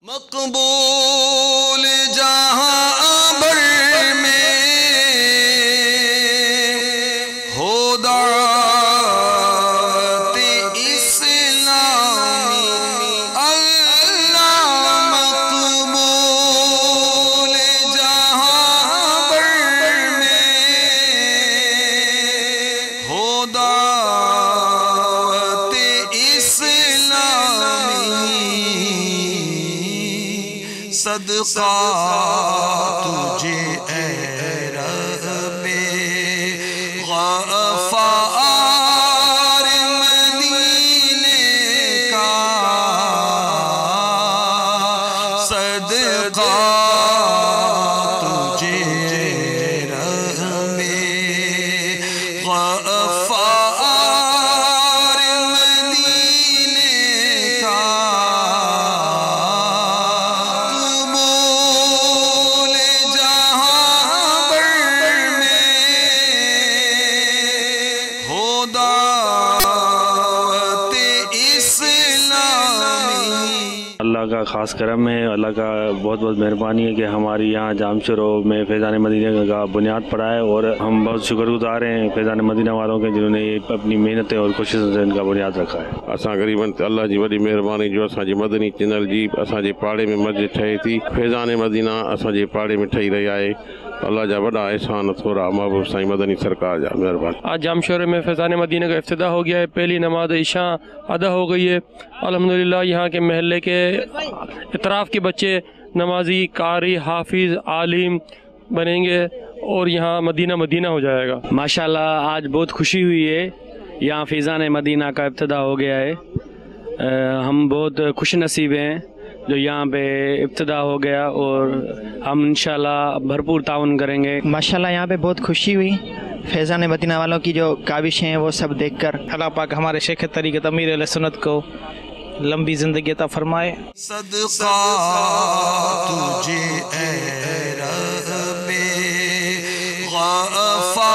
مقبول جہاں بر میں ہو دعوت اسلامی اللہ مقبول جہاں بر میں ہو دعوت اسلامی صدقہ تجھے اے رب غفار مدینے کا صدقہ تجھے رب غفار مدینے کا اللہ کا خاص کرم ہے، اللہ کا بہت بہت مہربانی ہے کہ ہماری یہاں جام شورو میں فیضان مدینہ کا بنیاد پڑا ہے، اور ہم بہت شکر گزار ہیں فیضان مدینہ والوں کے جنہوں نے اپنی محنتیں اور کوششوں سے ان کا بنیاد رکھا ہے۔ اساں غریبن اللہ جی وڈی مہربانی جو اساں جی مدنی چینل جی اساں جی پاڑے میں مسجد ٹھہے تھی، فیضان مدینہ اساں جی پاڑے میں ٹھہی رہی ہے۔ اللہ جا وڈا احسان تھوڑا محبوب سائیں مدنی سرکار جا مہربانی۔ آج جام شورے میں فیضان مدینہ کا افتتاح ہو گیا ہے، پہلی نماز عشاء ادا ہو گئی ہے۔ الحمدللہ یہاں کے محلے کے اطراف کے بچے نمازی، قاری، حافظ، عالم بنیں گے اور یہاں مدینہ مدینہ ہو جائے گا۔ ماشاءاللہ آج بہت خوشی ہوئی ہے، یہاں فیضان مدینہ کا ابتدا ہو گیا ہے۔ ہم بہت خوش نصیب ہیں جو یہاں پہ ابتدا ہو گیا، اور ہم انشاءاللہ بھرپور تعاون کریں گے۔ ماشاءاللہ یہاں پہ بہت خوشی ہوئی فیضان مدینہ والوں کی جو کاوشیں ہیں وہ سب دیکھ کر۔ اللہ پاک ہمارے شیخ طریقت امیر علیہ سنت کو لمبی زندگی عطا فرمائے۔ صدقہ تجھے اے رب غفار